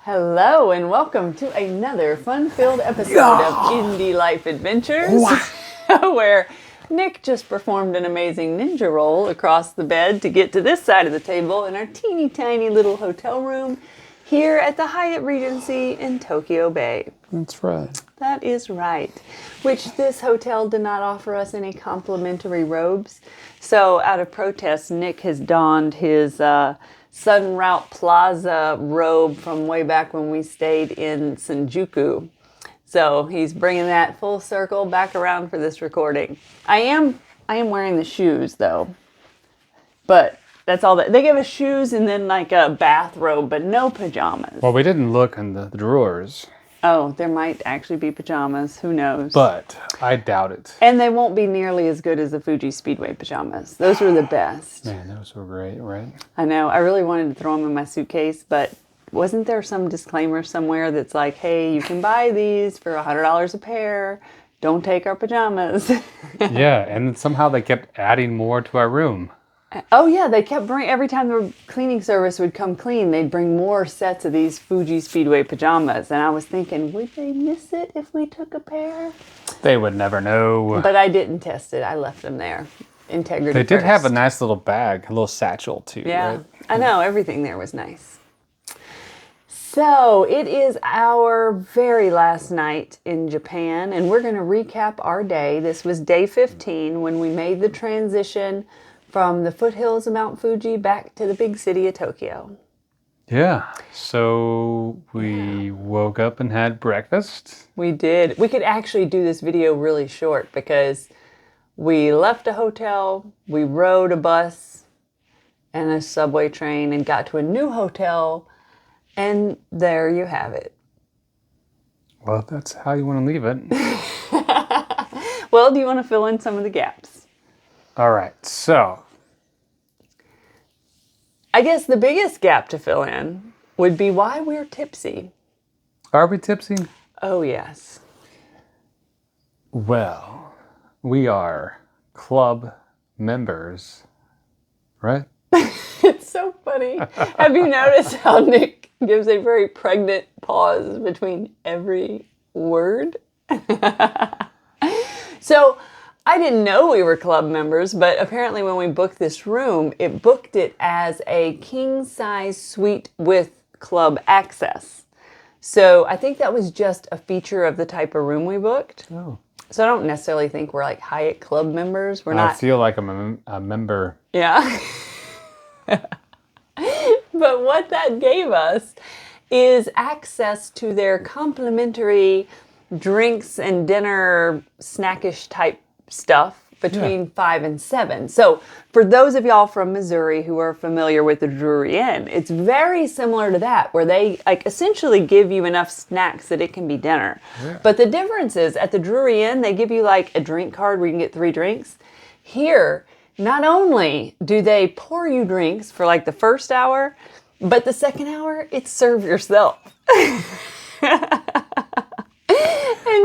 Hello and welcome to another fun-filled episode of Indie Life Adventures, where Nick just performed an amazing ninja roll across the bed to get to this side of the table in our teeny tiny little hotel room here at the Hyatt Regency in Tokyo Bay. That's right. That is right. Which this hotel did not offer us any complimentary robes. So out of protest, Nick has donned his Sunroute Plaza robe from way back when we stayed in Shinjuku. So he's bringing that full circle back around for this recording. I am wearing the shoes though. But that's all that. They gave us shoes and then like a bathrobe, but no pajamas. Well, we didn't look in the drawers. Oh, there might actually be pajamas. Who knows? But I doubt it. And they won't be nearly as good as the Fuji Speedway pajamas. Those were the best. Man, those were great, right? I know. I really wanted to throw them in my suitcase, but wasn't there some disclaimer somewhere that's like, hey, you can buy these for $100 a pair. Don't take our pajamas. Yeah, and somehow they kept adding more to our room. Oh, yeah. They kept bringing, every time the cleaning service would come clean, they'd bring more sets of these Fuji Speedway pajamas. And I was thinking, would they miss it if we took a pair? They would never know. But I didn't test it. I left them there. Integrity They did first. have a nice little bag, a little satchel too, Yeah, right? I know. Everything there was nice. So it is our very last night in Japan, and we're going to recap our day. This was day 15 when we made the transition from the foothills of Mount Fuji back to the big city of Tokyo. Yeah. So we woke up and had breakfast. We did. We could actually do this video really short because we left a hotel, we rode a bus and a subway train and got to a new hotel, and there you have it. Well, if that's how you want to leave it. Well, do you want to fill in some of the gaps? All right. So I guess the biggest gap to fill in would be why we're tipsy. are we tipsy? Oh, yes. Well, we are club members, right? It's so funny. Have you noticed how Nick gives a very pregnant pause between every word? So I didn't know we were club members, but apparently when we booked this room, it booked it as a king-size suite with club access. So I think that was just a feature of the type of room we booked. Oh. So I don't necessarily think we're like Hyatt club members. We're I not. feel like I'm a member. Yeah. But what that gave us is access to their complimentary drinks and dinner snackish type stuff between 5 and 7. So for those of y'all from Missouri who are familiar with the Drury Inn, it's very similar to that, where they like essentially give you enough snacks that it can be dinner. Yeah. But the difference is at the Drury Inn, they give you like a drink card where you can get 3 drinks. Here, not only do they pour you drinks for like the first hour, but the second hour, it's serve yourself.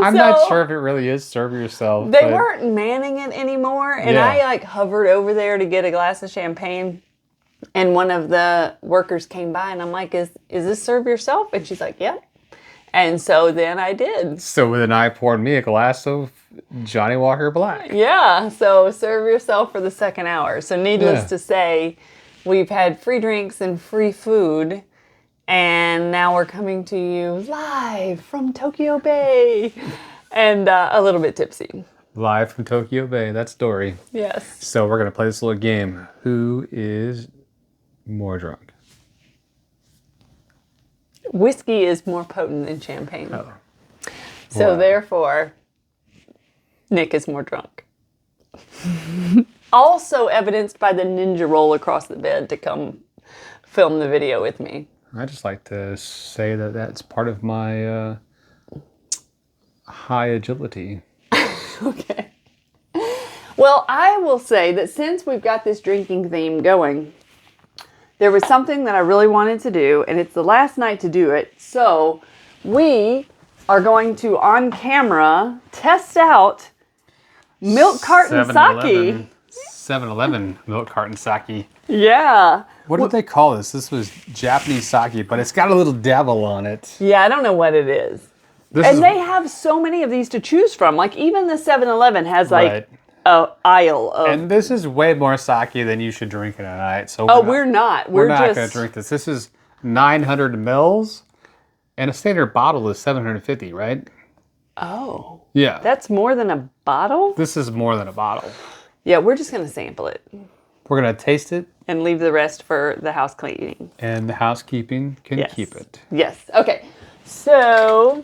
I'm not sure if it really is serve yourself. They but weren't manning it anymore, and Yeah. I like hovered over there to get a glass of champagne, and one of the workers came by, and I'm like, is this serve yourself? And she's like, yeah. And so then I did. So then I poured me a glass of Johnny Walker Black. Yeah, so serve yourself for the second hour. So needless Yeah. to say, we've had free drinks and free food, and now we're coming to you live from Tokyo Bay, and a little bit tipsy. Live from Tokyo Bay. That's Dory. Yes. So we're going to play this little game. Who is more drunk? Whiskey is more potent than champagne. Oh. So Wow. therefore, Nick is more drunk. Also evidenced by the ninja roll across the bed to come film the video with me. I just like to say that that's part of my high agility. Okay. Well, I will say that since we've got this drinking theme going, there was something that I really wanted to do, and it's the last night to do it. So we are going to, on camera, test out milk carton sake. 7-Eleven milk carton sake. Yeah. What did they call this? This was Japanese sake, but it's got a little devil on it. Yeah, I don't know what it is. This And is, they have so many of these to choose from. Like even the 7-Eleven has like right. a aisle of. And this is way more sake than you should drink in a night. So we're not. we're not just going to drink this. This is 900 mils, and a standard bottle is 750, right? Oh, Yeah. that's more than a bottle. This is more than a bottle. Yeah, we're just gonna sample it We're going to taste it, and leave the rest for the house cleaning. and the housekeeping can Yes. keep it. Yes. Okay. So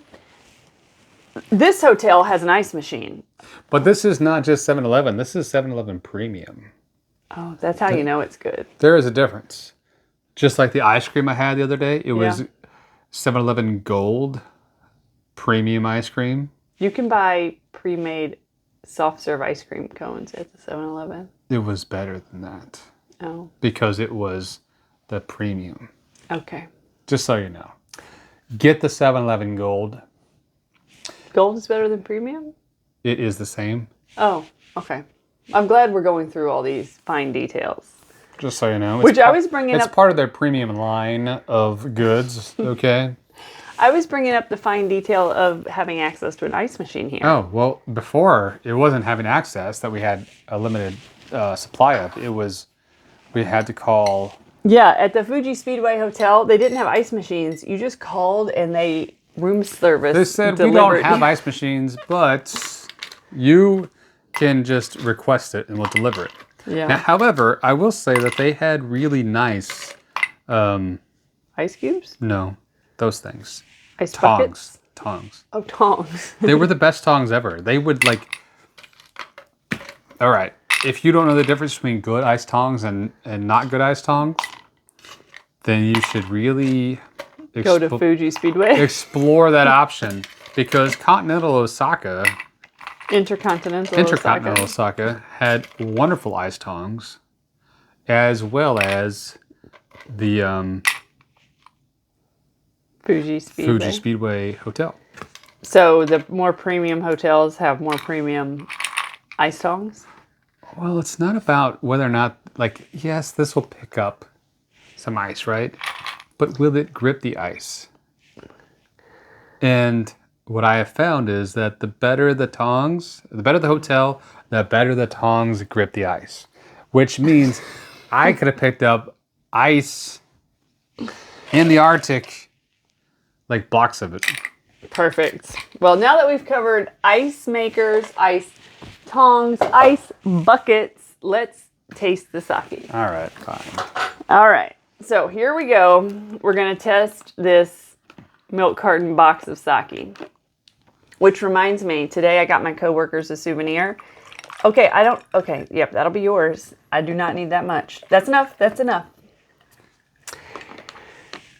this hotel has an ice machine. But this is not just 7-Eleven. This is 7-Eleven Premium. Oh, that's how you know it's good. There is a difference. Just like the ice cream I had the other day, it was Yeah. 7-Eleven Gold Premium ice cream. You can buy pre-made soft serve ice cream cones at the 7-Eleven. It was better than that Oh, because it was the premium. okay. Just so you know. Get the 7-Eleven Gold. Gold is better than premium? It is the same. Oh, okay. I'm glad we're going through all these fine details. Just so you know. Which I was bringing It's up. part of their premium line of goods, okay? I was bringing up the fine detail of having access to an ice machine here. Oh, well, before it wasn't having access that we had a limited supply of. It was, we had to call. Yeah, at the Fuji Speedway Hotel, they didn't have ice machines. You just called and they room service. They said, delivered. we don't have ice machines, but you can just request it and we'll deliver it. Yeah. Now, however, I will say that they had really nice, Ice cubes? no, those things. Ice buckets? Tongs. Oh, tongs. They were the best tongs ever. They would like, all right, if you don't know the difference between good ice tongs and not good ice tongs, then you should really Go to Fuji Speedway. explore that option because Continental Osaka, Intercontinental Osaka had wonderful ice tongs, as well as the Fuji Speedway. Fuji Speedway Hotel. So the more premium hotels have more premium ice tongs? Well, it's not about whether or not, like, yes, this will pick up some ice, right? But will it grip the ice? And what I have found is that the better the tongs, the better the hotel, the better the tongs grip the ice. Which means I could have picked up ice in the Arctic, like blocks of it. Perfect. Well, now that we've covered ice makers, ice tongs, ice buckets, let's taste the sake. All right, fine. All right. So here we go. We're going to test this milk carton box of sake. Which reminds me, today I got my coworkers a souvenir. Okay, yep, that'll be yours. I do not need that much. That's enough. That's enough.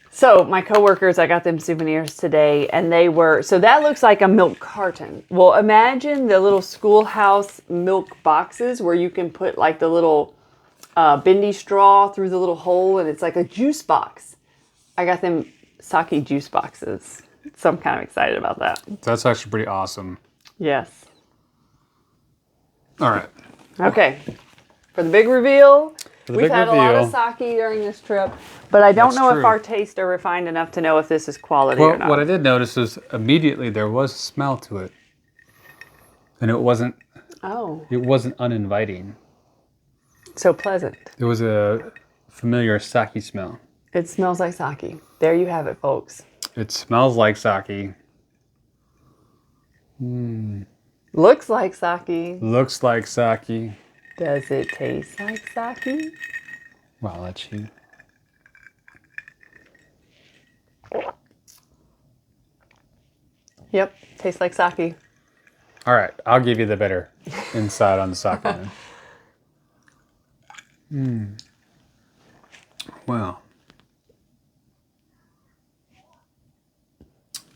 So my coworkers, I got them souvenirs today, and they were, so that looks like a milk carton. Well, imagine the little schoolhouse milk boxes where you can put like the little bendy straw through the little hole, and it's like a juice box. I got them sake juice boxes. So I'm kind of excited about that. That's actually pretty awesome. Yes. All right. Okay. For the big reveal, we've big had a lot of reveal. sake during this trip, but I don't That's know if true. our tastes are refined enough to know if this is quality or Well, not. what I did notice is immediately there was a smell to it. And it wasn't Oh, uninviting. so pleasant. There was a familiar sake smell. It smells like sake. There you have it, folks. It smells like sake. Looks like sake. Looks like sake. Does it taste like sake? Well, I'll let you. Yep, tastes like sake. All right, I'll give you the better insight on the sake then. Well,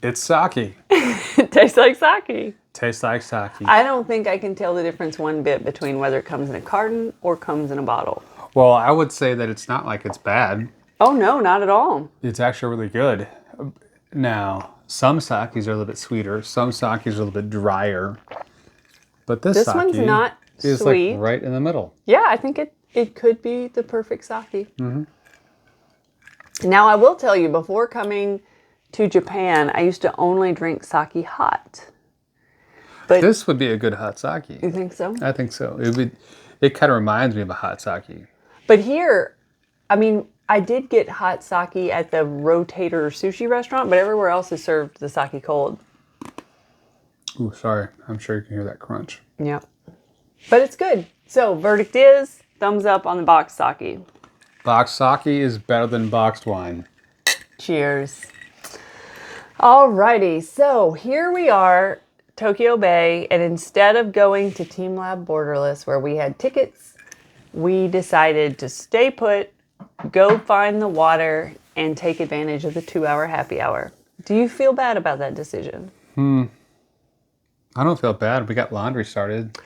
it's sake. It tastes like sake. Tastes like sake. I don't think I can tell the difference one bit between whether it comes in a carton or comes in a bottle. Well, I would say that it's not like it's bad. Oh no, not at all. It's actually really good. Now, some sakes are a little bit sweeter. Some sakes are a little bit drier. But this sake one's not is sweet. like right in the middle. Yeah, I think it could be the perfect sake. Mm-hmm. Now, I will tell you, before coming to Japan, I used to only drink sake hot. But This would be a good hot sake. you think so? I think so. It kind of reminds me of a hot sake. But here, I mean, I did get hot sake at the Rotator Sushi restaurant, but everywhere else is served the sake cold. Ooh, sorry. I'm sure you can hear that crunch. Yep. But it's good. So, verdict is thumbs up on the boxed sake. Boxed sake is better than boxed wine. Cheers. Alrighty, so here we are, Tokyo Bay, and instead of going to Team Lab Borderless where we had tickets, we decided to stay put, go find the water, and take advantage of the 2-hour happy hour. Do you feel bad about that decision? I don't feel bad. We got laundry started.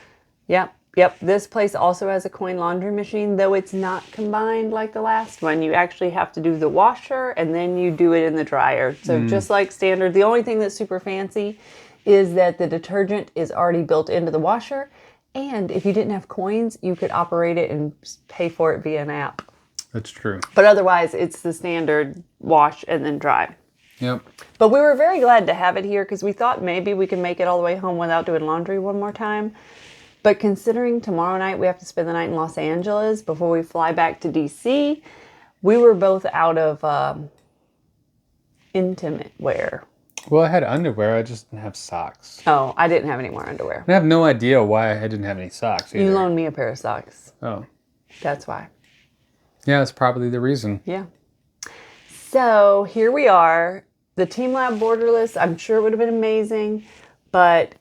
Yep. This place also has a coin laundry machine, though it's not combined like the last one. You actually have to do the washer and then you do it in the dryer. So just like standard, the only thing that's super fancy is that the detergent is already built into the washer. And if you didn't have coins, you could operate it and pay for it via an app. That's true. But otherwise, it's the standard wash and then dry. Yep. But we were very glad to have it here because we thought maybe we could make it all the way home without doing laundry one more time. But considering tomorrow night we have to spend the night in Los Angeles before we fly back to DC, we were both out of intimate wear. Well, I had underwear. I just didn't have socks. Oh, I didn't have any more underwear. I have no idea why I didn't have any socks either. You loaned me a pair of socks. Oh. That's why. Yeah, that's probably the reason. Yeah. So here we are. The Team Lab Borderless, I'm sure it would have been amazing, but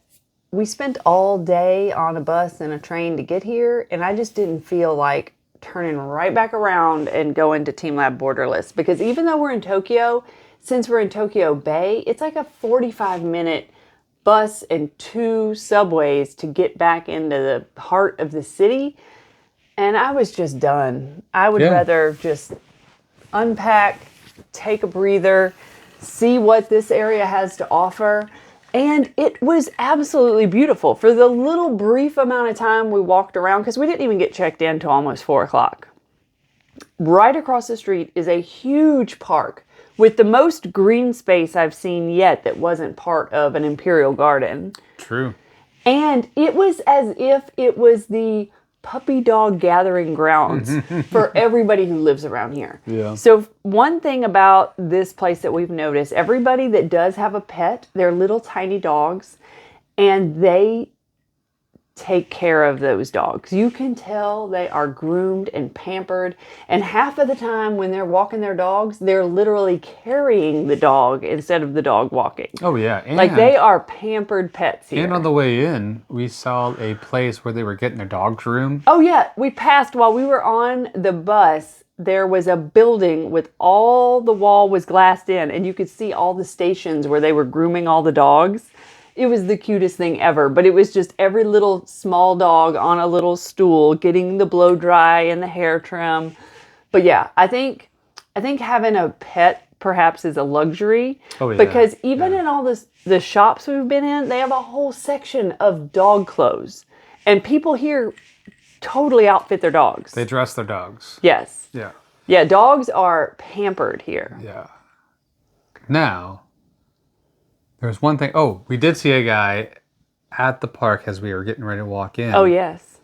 we spent all day on a bus and a train to get here, and I just didn't feel like turning right back around and going to Team Lab Borderless, because even though we're in Tokyo, since we're in Tokyo Bay, it's like a 45-minute bus and 2 subways to get back into the heart of the city, and I was just done. I would rather just unpack, take a breather, see what this area has to offer. And it was absolutely beautiful. For the little brief amount of time we walked around, because we didn't even get checked in until almost 4 o'clock. Right across the street is a huge park with the most green space I've seen yet that wasn't part of an imperial garden. True. And it was as if it was the puppy dog gathering grounds for everybody who lives around here. Yeah. So one thing about this place that we've noticed, everybody that does have a pet, they're little tiny dogs, and they take care of those dogs. You can tell they are groomed and pampered, and half of the time when they're walking their dogs, they're literally carrying the dog instead of the dog walking. Oh, yeah. And, Like they are pampered pets here. And on the way in, we saw a place where they were getting their dogs groomed. Oh yeah, we passed while we were on the bus. There was a building with all the wall was glassed in, and you could see all the stations where they were grooming all the dogs. It was the cutest thing ever, but it was just every little small dog on a little stool getting the blow dry and the hair trim. But yeah, I think having a pet perhaps is a luxury. Oh, yeah. Because even in all the shops we've been in, they have a whole section of dog clothes. And people here totally outfit their dogs. They dress their dogs. Yes. Yeah. Yeah, dogs are pampered here. Yeah. Now, there's one thing. Oh, we did see a guy at the park as we were getting ready to walk in. Oh, yes.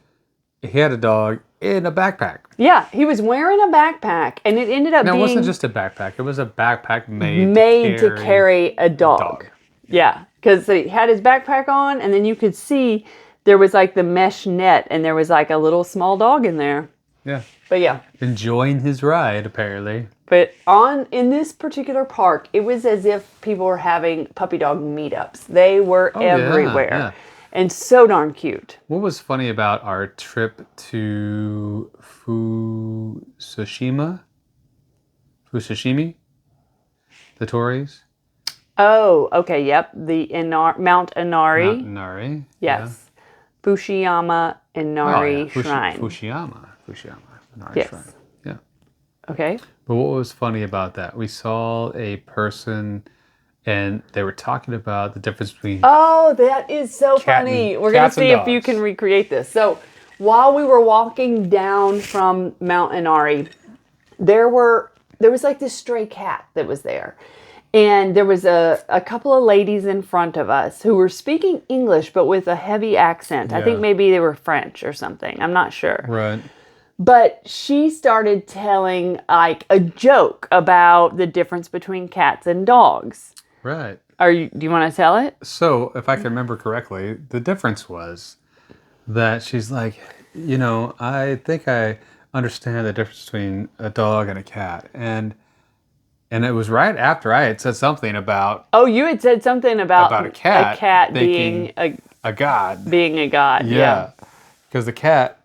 He had a dog in a backpack. Yeah, he was wearing a backpack, and it ended up No, being... it wasn't just a backpack. It was a backpack made to carry a dog. Yeah, because he had his backpack on, and then you could see there was like the mesh net, and there was like a little small dog in there. Yeah. But yeah. Enjoying his ride, apparently. But in this particular park, it was as if people were having puppy dog meetups. They were everywhere. Yeah. And so darn cute. What was funny about our trip to Fukushima? Fukushima? The Tories? Oh, okay, yep. The Mount Inari. Mount Inari. Yes. Fushiyama Inari Shrine. Fushiyama Inari Yes. Shrine. Yeah. Okay. But what was funny about that? We saw a person and they were talking about the difference between... Oh, that is so Cat funny. and- We're going to cats and see if you dogs. can recreate this. So while we were walking down from Mount Inari, there were there was like this stray cat that was there. And there was a couple of ladies in front of us who were speaking English, but with a heavy accent. I think Yeah. maybe they were French or something. I'm not sure. Right. But she started telling like a joke about the difference between cats and dogs. Right. Do you want to tell it? So, if I can remember correctly, the difference was that she's like, I think I understand the difference between a dog and a cat. And it was right after I had said something about Oh, you had said something about a cat being thinking a god. being a god. Yeah. Because the cat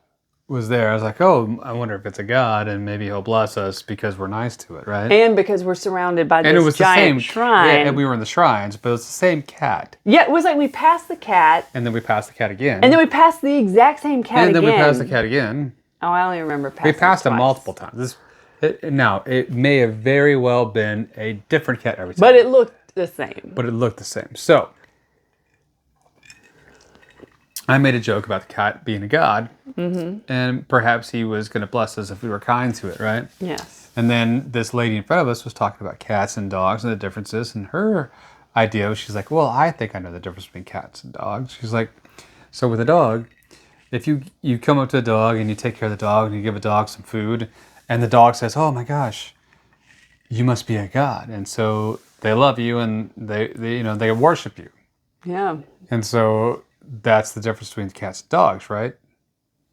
was there. I was like, oh, I wonder if it's a god and maybe he'll bless us because we're nice to it, right? And because we're surrounded by And it this was the giant same shrine. Yeah, and we were in the shrines, but it was the same cat. Yeah, it was like we passed the cat, And then we passed the cat again. and then we passed the exact same cat And then again. we passed the cat again. Oh, I only remember passing We passed it him twice. multiple times. Now, it may have very well been a different cat every time. But it looked the same. But it looked the same. So, I made a joke about the cat being a god. Mm-hmm. And perhaps he was going to bless us if we were kind to it, right? Yes. And then this lady in front of us was talking about cats and dogs and the differences. And her idea was, she's like, well, I think I know the difference between cats and dogs. She's like, so with a dog, if you come up to a dog and you take care of the dog and you give a dog some food, and the dog says, oh my gosh, you must be a god. And so they love you and they worship you. Yeah. And so that's the difference between cats and dogs, right?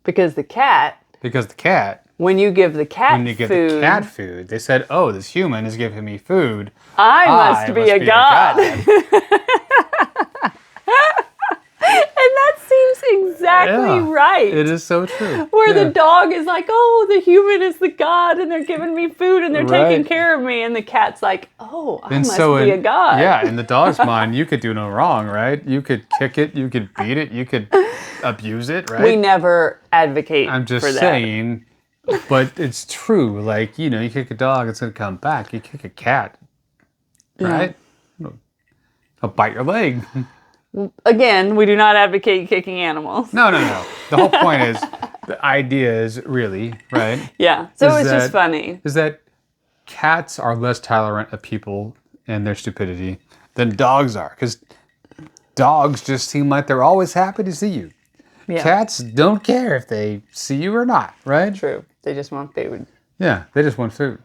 Because the cat, Because the cat, when you give the cat when you give food, the cat food, they said, oh, this human is giving me food. I must be a god. And that seems exactly Yeah, right. It is so true. Where Yeah. the dog is like, oh, the human is the god, and they're giving me food, and they're taking Right. care of me, and the cat's like, oh, I And must so be a god. Yeah, in the dog's mind, you could do no wrong, right? You could kick it, you could beat it, you could abuse it, right? We never advocate I'm just for that. saying, but it's true. Like, you kick a dog, it's going to come back. You kick a cat, right? I'll bite your leg. Again, we do not advocate kicking animals. No. The whole point is, the idea is really, right, Yeah, so Is it's just that- funny. is that cats are less tolerant of people and their stupidity than dogs are. Because dogs just seem like they're always happy to see you. Yeah, Cats don't care if they see you or not, right? true. They just want food. Yeah, they just want food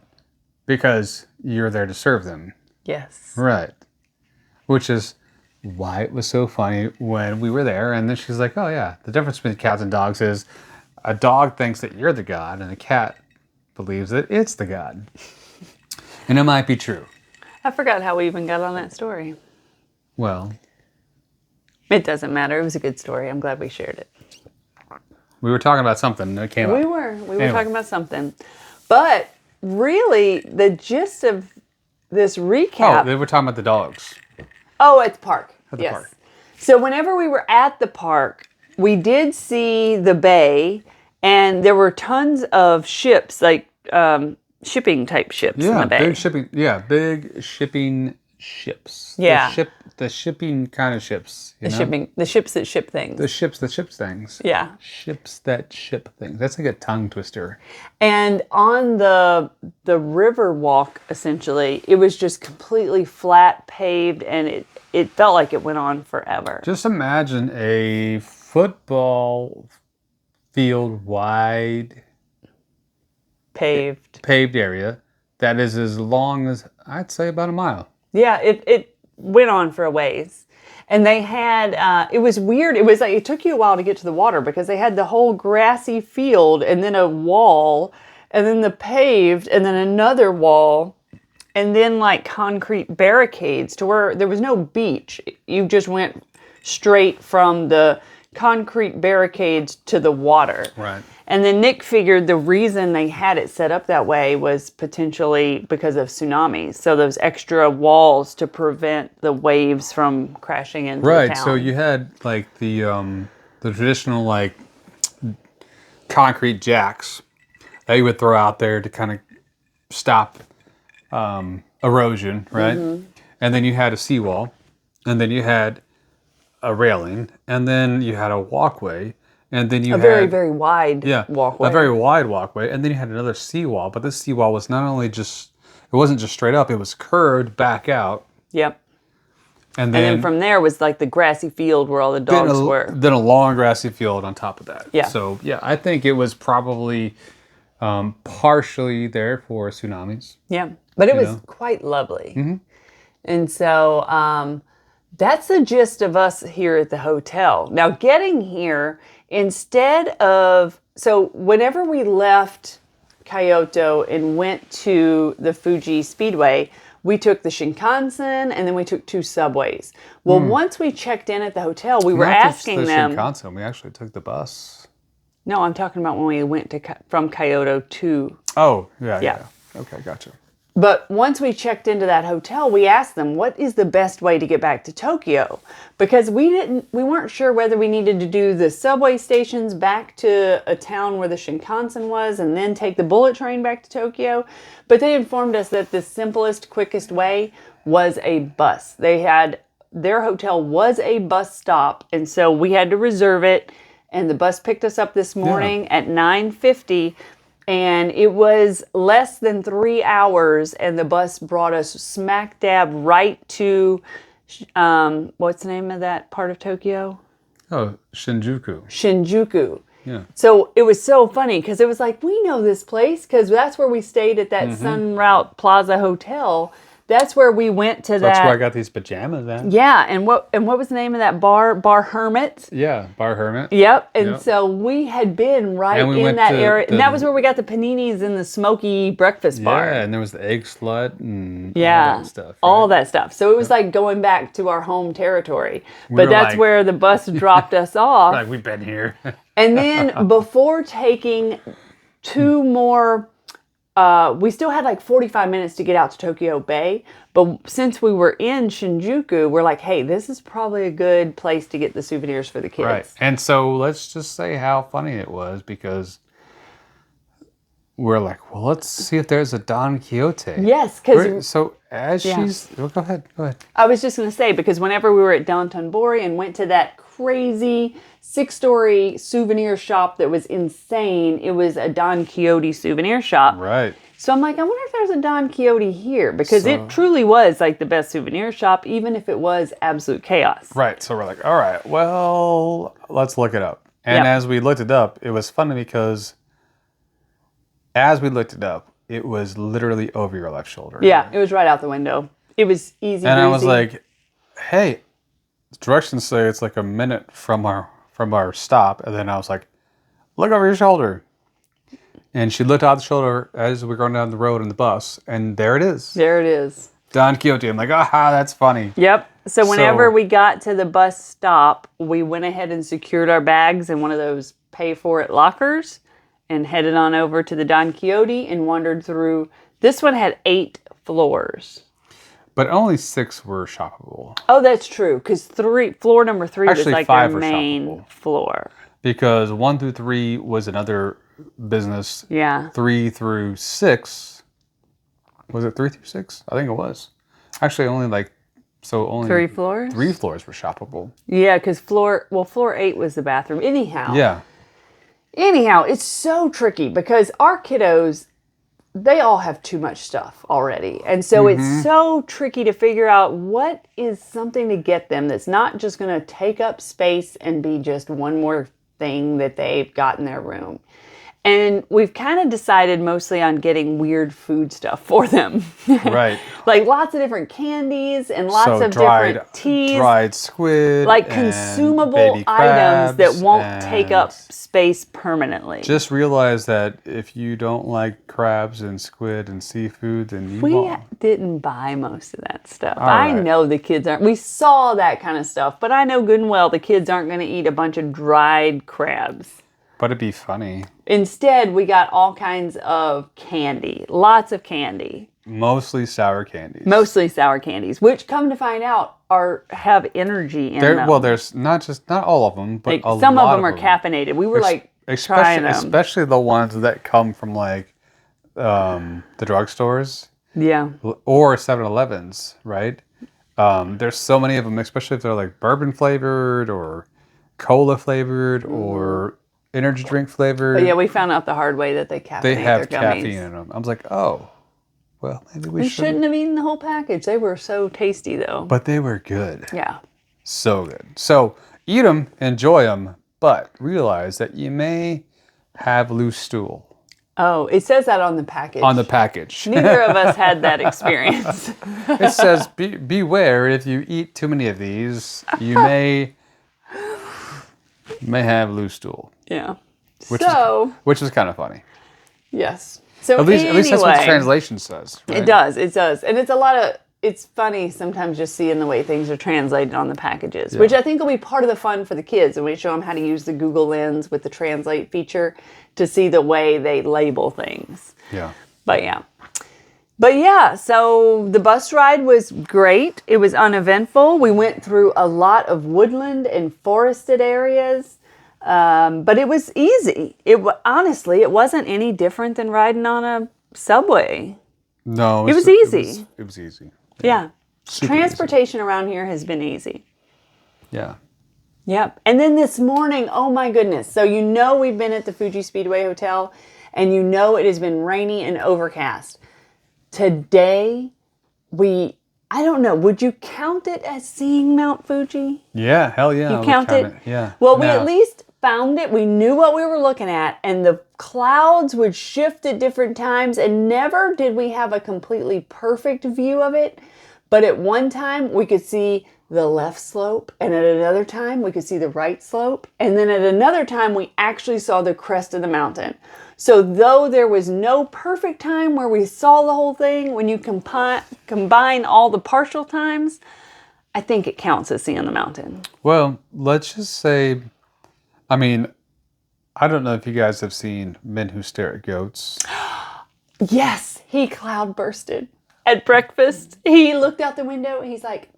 because you're there to serve them. Yes. Right. Which is why it was so funny when we were there. And then she's like, oh, yeah, the difference between cats and dogs is a dog thinks that you're the god and a cat believes that it's the god. And it might be true. I forgot how we even got on that story. Well, It doesn't matter. It was a good story. I'm glad we shared it. we were talking about something that came We up. were Anyway. talking about something. But really, the gist of this Oh, recap. they were talking about the dogs. Oh, at the park. At the Yes. park. So whenever we were at the park, we did see the bay, and there were tons of ships, like shipping type ships in Yeah, the bay. big shipping. Yeah, big shipping ships. Yeah. The shipping kind of ships. You know? the ships that ship things. The ships that ship things. Yeah. Ships that ship things. That's like a tongue twister. And on the river walk, essentially, it was just completely flat, paved, and it felt like it went on forever. Just imagine a football field wide Paved. paved area that is as long as, I'd say, about a mile. Yeah, it went on for a ways. And they had, it was weird. It was like, it took you a while to get to the water because they had the whole grassy field and then a wall and then the paved and then another wall and then like concrete barricades to where there was no beach. You just went straight from the concrete barricades to the water. Right. And then Nick figured the reason they had it set up that way was potentially because of tsunamis. So those extra walls to prevent the waves from crashing into the Right. town. So you had like the traditional like concrete jacks that you would throw out there to kind of stop erosion, right? Mm-hmm. And then you had a seawall, and then you had a railing, and then you had a walkway, and then you a had very, very wide yeah, walkway. a very wide walkway, and then you had another seawall. But this seawall was not only just It wasn't just straight up; it was curved back out, Yep. and And then, then from there was like the grassy field where all the dogs were. then a long grassy field on top of that. Yeah. So yeah, I think it was probably partially there for tsunamis. Yeah. But it was know? quite lovely. And so that's the gist of us here at the hotel. Now, getting here, instead of, so whenever we left Kyoto and went to the Fuji Speedway, we took the Shinkansen and then we took 2 subways. Well, once we checked in at the hotel, we were Not just asking the them. Shinkansen, we actually took the bus. No, I'm talking about when we went to from Kyoto to. Oh, yeah. Yeah. Okay, gotcha. But once we checked into that hotel, we asked them, what is the best way to get back to Tokyo? Because we weren't sure whether we needed to do the subway stations back to a town where the Shinkansen was and then take the bullet train back to Tokyo. But they informed us that the simplest, quickest way was a bus. Their hotel was a bus stop, and so we had to reserve it. And the bus picked us up this morning at 9:50. And it was less than 3 hours, and the bus brought us smack dab right to, what's the name of that part of Tokyo? Oh, Shinjuku. Shinjuku. Yeah. So it was so funny because it was like, we know this place because that's where we stayed at that Sun Route Plaza Hotel. That's where we went to That's that. where I got these pajamas at. Yeah, and what was the name of that bar? Bar Hermit. Yeah, Bar Hermit. Yep, and Yep. so we had been right And we in went that to area, and the- that was where we got the paninis and the smoky breakfast bar. Yeah, and there was the egg slut and Yeah, all that stuff. all right? that stuff. So it was like going back to our home territory. We But were that's like- where the bus dropped us off. Like, we've been here. And then before taking 2 more, we still had like 45 minutes to get out to Tokyo Bay. But since we were in Shinjuku, we're like, hey, this is probably a good place to get the souvenirs for the kids. Right. And so let's just say how funny it was because we're like, well, let's see if there's a Don Quixote. Yes, because So as Yeah. she's... Well, go ahead. I was just going to say, because whenever we were at Downtonbori and went to that crazy 6-story souvenir shop that was insane, it was a Don Quixote souvenir shop. Right. So I'm like, I wonder if there's a Don Quixote here, because So- it truly was like the best souvenir shop, even if it was absolute chaos. Right. So we're like, all right, well, let's look it up. And Yep. as we looked it up, it was funny because as we looked it up, it was literally over your left shoulder. Yeah, it was right out the window. It was easy. And I was breezy. like, hey, the directions say it's like a minute from our stop. And then I was like, look over your shoulder. And she looked out the shoulder as we were going down the road in the bus. And there it is. there it is. Don Quixote. I'm like, aha, that's funny. Yep. So whenever So- we got to the bus stop, we went ahead and secured our bags in one of those pay for it lockers and headed on over to the Don Quixote and wandered through. This one had 8 floors. But only 6 were shoppable. Oh, that's true. Because floor number 3 was Actually, like 5 their were main shoppable. floor. Because 1 through 3 was another business. Yeah. 3 through 6. Was it 3 through 6? I think it was. Actually, only 3 floors? 3 floors were shoppable. Yeah, because floor 8 was the bathroom. Anyhow. Yeah. Anyhow, it's so tricky because our kiddos, they all have too much stuff already. And so it's so tricky to figure out what is something to get them that's not just going to take up space and be just one more thing that they've got in their room. And we've kind of decided mostly on getting weird food stuff for them. Right. Like lots of different candies and lots So of different teas. dried squid, Like and consumable baby items that crabs, won't take up and space permanently. Just realize that if you don't like crabs and squid and seafood, then you We won't. didn't buy most of that stuff. All I right. know the kids aren't. We saw that kind of stuff, but I know good and well the kids aren't going to eat a bunch of dried crabs. But it'd be funny. Instead, we got all kinds of candy, lots of candy, Mostly sour candies. mostly sour candies, which come to find out have energy in them. Well, there's not all of them, but Like, a some of lot them are caffeinated. We were like trying them. especially the ones that come from like the drugstores Yeah. or 7-Elevens, right? There's so many of them, especially if they're like bourbon flavored or cola flavored or energy drink flavored. But yeah, we found out the hard way that they caffeinate they have their gummies. caffeine in them. I was like, oh, Well, maybe we We shouldn't. shouldn't have eaten the whole package. They were so tasty, though. But they were good. Yeah. So good. So eat them, enjoy them, but realize that you may have loose stool Oh, it says that on the package. on the package. Neither of us had that experience. It says, beware if you eat too many of these, you may have loose stool. Yeah. Which So, is kind of funny. yes. So At least that's what the anyway, translation says. Right? It does. It does. And it's funny sometimes just seeing the way things are translated on the packages, which I think will be part of the fun for the kids. And we show them how to use the Google Lens with the translate feature to see the way they label things. Yeah. But yeah, so the bus ride was great. It was uneventful. We went through a lot of woodland and forested areas. But it was easy. Honestly, it wasn't any different than riding on a subway. No. It was easy. It was easy. Yeah. Super Transportation around here has been easy. Yeah. Yep. And then this morning, oh my goodness. So we've been at the Fuji Speedway Hotel and it has been rainy and overcast. Today, I don't know, would you count it as seeing Mount Fuji? Yeah, hell yeah. You count it? Yeah. Well, we at least found it. We knew what we were looking at, and the clouds would shift at different times, and never did we have a completely perfect view of it. But at one time, we could see the left slope, and at another time, we could see the right slope, and then at another time, we actually saw the crest of the mountain. So though there was no perfect time where we saw the whole thing, when you combine all the partial times, I think it counts as seeing the mountain. Well, let's just say, I mean, I don't know if you guys have seen Men Who Stare at Goats. Yes, he cloud bursted at breakfast. He looked out the window and he's like,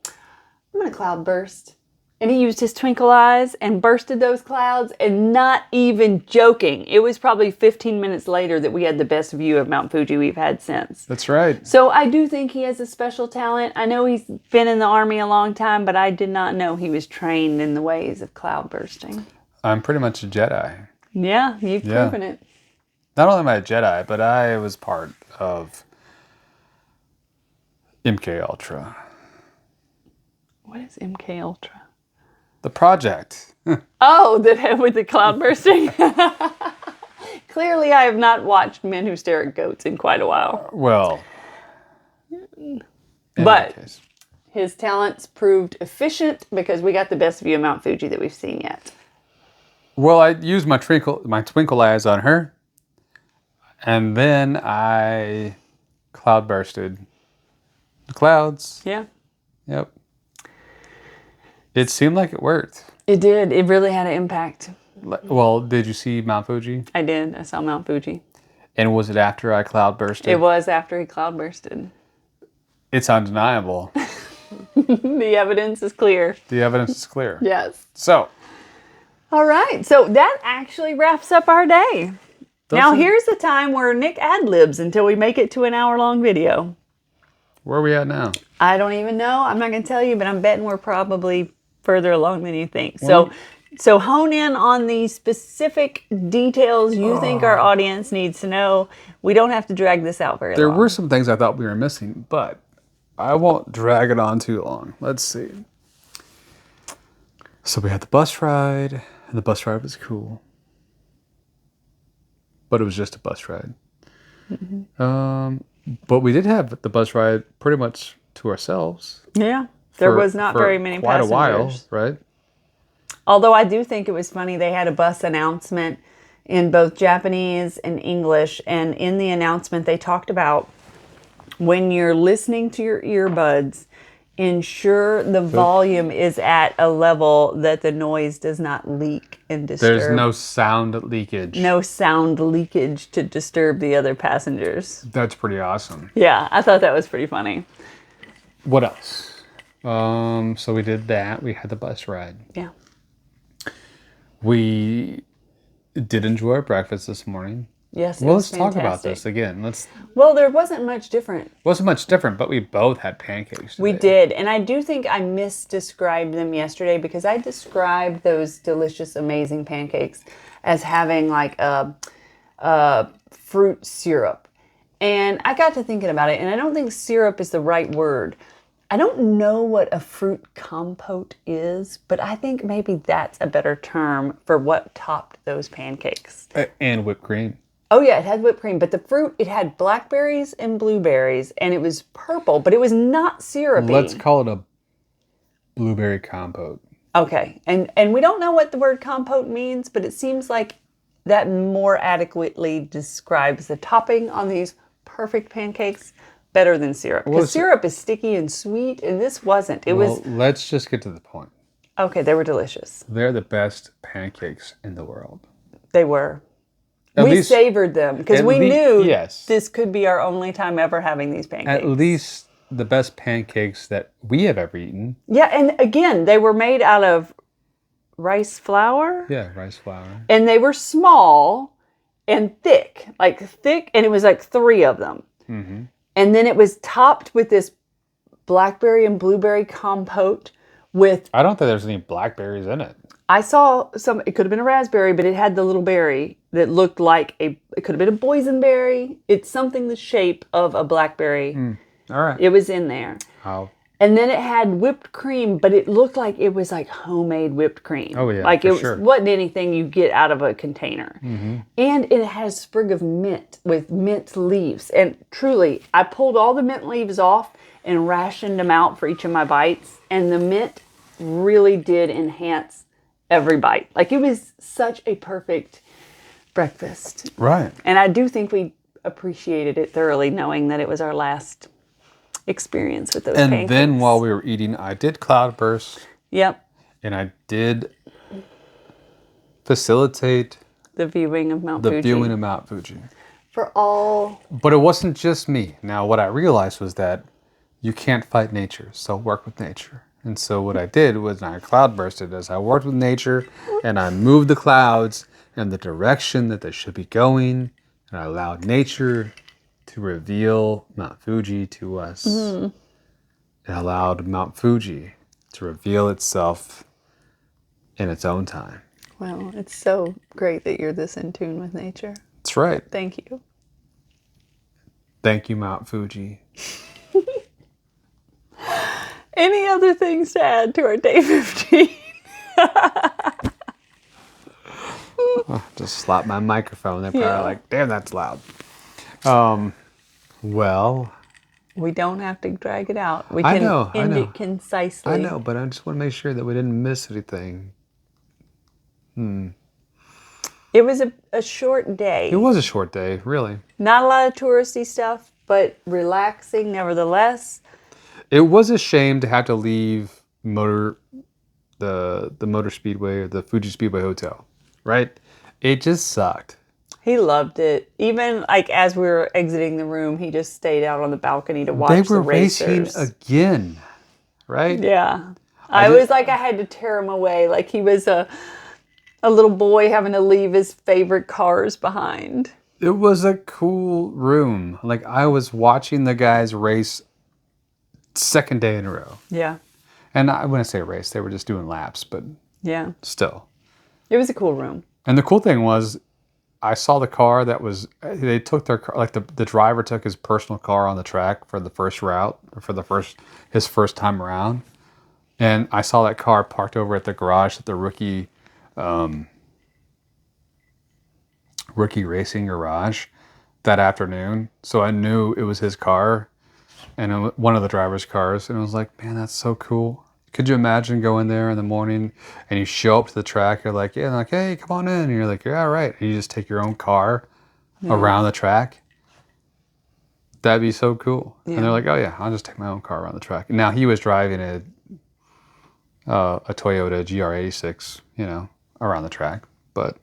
I'm going to cloud burst. And he used his twinkle eyes and bursted those clouds, and not even joking. It was probably 15 minutes later that we had the best view of Mount Fuji we've had since. That's right. So I do think he has a special talent. I know he's been in the Army a long time, but I did not know he was trained in the ways of cloud bursting. I'm pretty much a Jedi. Yeah, you've proven it. Not only am I a Jedi, but I was part of MK Ultra. What is MK Ultra? The project. Oh, with the cloud bursting? Clearly, I have not watched Men Who Stare at Goats in quite a while. Well, But his talents proved efficient because we got the best view of Mount Fuji that we've seen yet. Well, I used my twinkle eyes on her, and then I cloud bursted the clouds. Yeah. Yep. It seemed like it worked. It did. It really had an impact. Well, did you see Mount Fuji? I did. I saw Mount Fuji. And was it after I cloud bursted? It was after he cloud bursted. It's undeniable. The evidence is clear. The evidence is clear. Yes. So. All right. So that actually wraps up our day. Now here's the time where Nick ad-libs until we make it to an hour-long video. Where are we at now? I don't even know. I'm not going to tell you, but I'm betting we're probably further along than you think. So hone in on the specific details you think our audience needs to know. We don't have to drag this out very long. There were some things I thought we were missing, but I won't drag it on too long. Let's see. So we had the bus ride, and the bus ride was cool. But it was just a bus ride. Mm-hmm. But we did have the bus ride pretty much to ourselves. Yeah. There was not very many quite passengers. a while, right? Although I do think it was funny, they had a bus announcement in both Japanese and English. And in the announcement, they talked about when you're listening to your earbuds, ensure the volume is at a level that the noise does not leak and disturb. There's no sound leakage. No sound leakage to disturb the other passengers. That's pretty awesome. Yeah, I thought that was pretty funny. What else? So we did that. We had the bus ride. Yeah. We did enjoy our breakfast this morning. Yes, Well, let's talk about this again. Well, there wasn't much different. Wasn't much different, but we both had pancakes today. We did, and I do think I misdescribed them yesterday because I described those delicious, amazing pancakes as having like a fruit syrup. And I got to thinking about it, and I don't think syrup is the right word. I don't know what a fruit compote is, but I think maybe that's a better term for what topped those pancakes. And whipped cream. Oh yeah, it had whipped cream, but the fruit, it had blackberries and blueberries, and it was purple, but it was not syrupy. Let's call it a blueberry compote. Okay, and we don't know what the word compote means, but it seems like that more adequately describes the topping on these perfect pancakes better than syrup. Because syrup is sticky and sweet, and this wasn't. It was let's just get to the point. okay. They were delicious. They're the best pancakes in the world. They were. At We least- savored them because at we lea- knew yes. this could be our only time ever having these pancakes. At least the best pancakes that we have ever eaten. Yeah, and again, they were made out of rice flour. Yeah, rice flour. And they were small and thick, and it was like 3 of them. Mm-hmm. And then it was topped with this blackberry and blueberry compote with, I don't think there's any blackberries in it. I saw some, it could have been a raspberry, but it had the little berry that looked like it could have been a boysenberry. It's something the shape of a blackberry. All right. It was in there. I'll And then it had whipped cream, but it looked like it was like homemade whipped cream. Oh, yeah, like for it sure. wasn't anything you get out of a container. And it had a sprig of mint with mint leaves. And truly, I pulled all the mint leaves off and rationed them out for each of my bites. And the mint really did enhance every bite. Like it was such a perfect breakfast. Right. And I do think we appreciated it thoroughly, knowing that it was our last experience with those And pancakes. then while we were eating, I did cloudburst Yep. and I did facilitate The viewing of Mount the Fuji. viewing of Mount Fuji. For all. But it wasn't just me. Now, what I realized was that you can't fight nature, so work with nature. And so what I did was I cloudbursted as I worked with nature and I moved the clouds in the direction that they should be going. And I allowed nature to reveal Mount Fuji to us. It allowed Mount Fuji to reveal itself in its own time. Well, it's so great that you're this in tune with nature. That's right. Thank you. Thank you, Mount Fuji. Any other things to add to our day 15? Just slap my microphone. They're probably Yeah. like, damn, that's loud. Well, We don't have to drag it out. We I can know, I end know. it concisely. I know, but I just want to make sure that we didn't miss anything. It was a short day. It was a short day, really. Not a lot of touristy stuff, but relaxing nevertheless. It was a shame to have to leave the Motor Speedway or the Fuji Speedway Hotel, right? It just sucked. He loved it. Even like as we were exiting the room, he just stayed out on the balcony to watch They the were racers. racing again, right? Yeah. I was like, I had to tear him away. Like he was a little boy having to leave his favorite cars behind. It was a cool room. Like I was watching the guys race second day in a row. Yeah. And I wouldn't say race, they were just doing laps, but Yeah. still. It was a cool room. And the cool thing was, I saw the car that was, they took their car, like the driver took his personal car on the track for the first route, or for his first time around. And I saw that car parked over at the garage at the rookie racing garage that afternoon. So I knew it was his car and one of the driver's cars. And I was like, man, that's so cool. Could you imagine going there in the morning and you show up to the track, you're like, yeah, and like, hey, come on in. And you're like, yeah, all right. And you just take your own car around the track. That'd be so cool. Yeah. And they're like, oh yeah, I'll just take my own car around the track. Now he was driving a Toyota GR86, around the track, but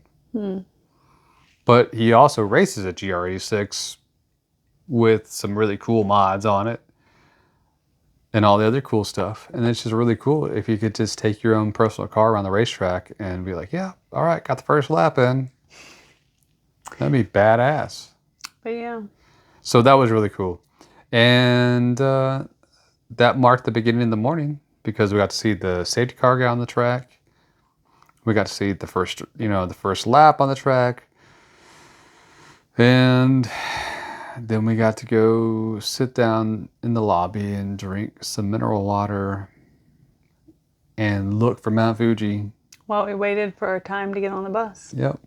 he also races a GR86 with some really cool mods on it and all the other cool stuff. And it's just really cool if you could just take your own personal car around the racetrack and be like, yeah, all right, got the first lap in. That'd be badass. But yeah. So that was really cool. And that marked the beginning of the morning because we got to see the safety car get on the track. We got to see the first lap on the track. And then we got to go sit down in the lobby and drink some mineral water and look for Mount Fuji. While we waited for our time to get on the bus. Yep.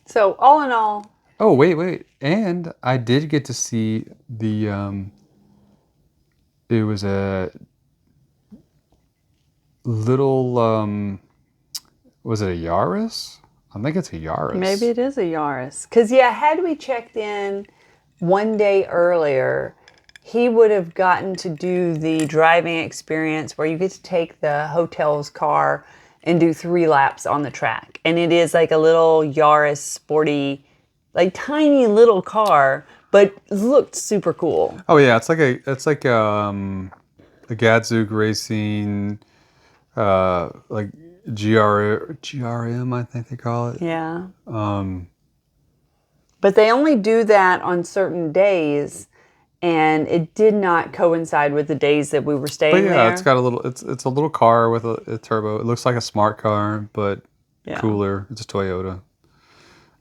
So all in all, Oh, wait. And I did get to see the, it was a little, was it a Yaris? I think it's a Yaris. maybe it is a Yaris. Because, yeah, had we checked in one day earlier, he would have gotten to do the driving experience where you get to take the hotel's car and do 3 laps on the track. And it is like a little Yaris sporty, like tiny little car, but looked super cool. Oh yeah, it's like a Gadzook Racing, like GRM, I think they call it. Yeah. But they only do that on certain days, and it did not coincide with the days that we were staying But yeah, there. it's got a little. It's a little car with a turbo. It looks like a smart car, but Yeah. cooler. It's a Toyota,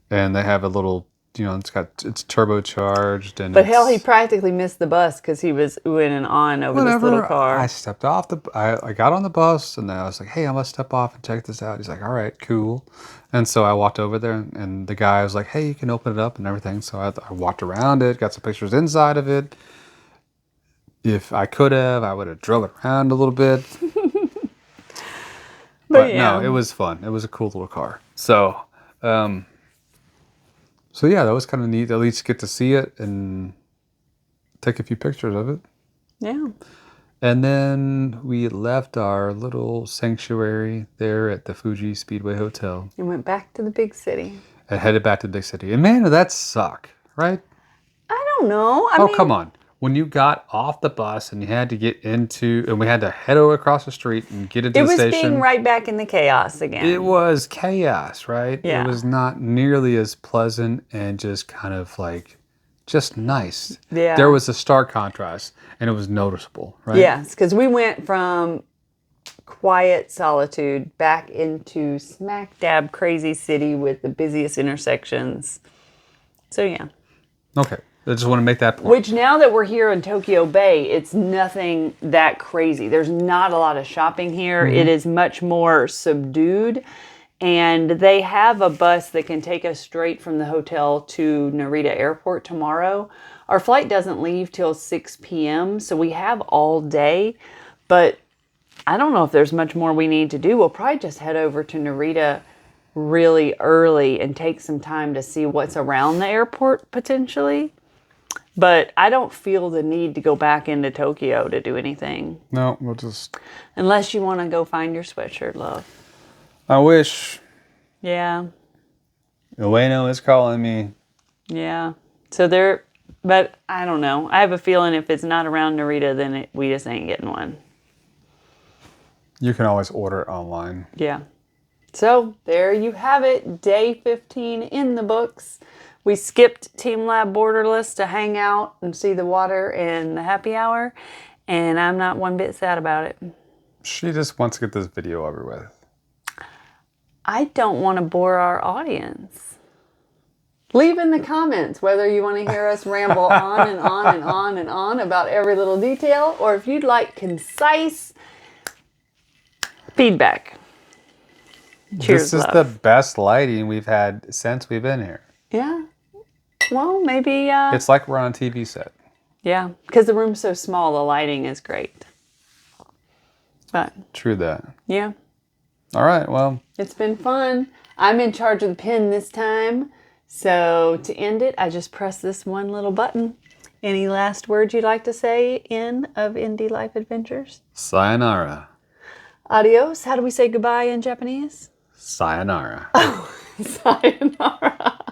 and they have a little. It's turbocharged and. But hell, he practically missed the bus because he was oohing and on over this little car. I stepped off I got on the bus and then I was like, hey, I'm gonna step off and check this out. He's like, all right, cool. And so I walked over there and the guy was like, hey, you can open it up and everything. So I walked around it, got some pictures inside of it. If I could have, I would have drove it around a little bit. But yeah. no, it was fun. It was a cool little car. So, so yeah, that was kind of neat. At least get to see it and take a few pictures of it. Yeah. And then we left our little sanctuary there at the Fuji Speedway Hotel And went back to the big city. and headed back to the big city. And man, did that suck, right? I don't know. I Oh, mean, come on. When you got off the bus and you had to get into, and we had to head over across the street and get into it the was station. being right back in the chaos again. It was chaos, right? Yeah. It was not nearly as pleasant and just kind of like, just nice. Yeah. There was a stark contrast and it was noticeable, right? Yes, because we went from quiet solitude back into smack dab crazy city with the busiest intersections. So yeah. Okay. I just want to make that point. Which now that we're here in Tokyo Bay, it's nothing that crazy. There's not a lot of shopping here. It is much more subdued. And they have a bus that can take us straight from the hotel to Narita Airport tomorrow. Our flight doesn't leave till 6 p.m., so we have all day. But I don't know if there's much more we need to do. We'll probably just head over to Narita really early and take some time to see what's around the airport potentially. But I don't feel the need to go back into Tokyo to do anything. No, we'll just. Unless you want to go find your sweatshirt, love. I wish. Yeah. Ueno is calling me. Yeah. So there, but I don't know. I have a feeling if it's not around Narita, then we just ain't getting one. You can always order it online. Yeah. So there you have it. Day 15 in the books. We skipped Team Lab Borderless to hang out and see the water and the happy hour. And I'm not one bit sad about it. She just wants to get this video over with. I don't want to bore our audience. Leave in the comments whether you want to hear us ramble on and on and on and on about every little detail, or if you'd like concise feedback. Cheers, This is love. the best lighting we've had since we've been here. Yeah. Well, maybe, It's like we're on a TV set. yeah, because the room's so small, the lighting is great. But, True that. yeah, All right, well, it's been fun. I'm in charge of the pin this time. So to end it, I just press this one little button. Any last words you'd like to say in of Indie Life Adventures? sayonara. Adios. How do we say goodbye in Japanese? Sayonara. Sayonara.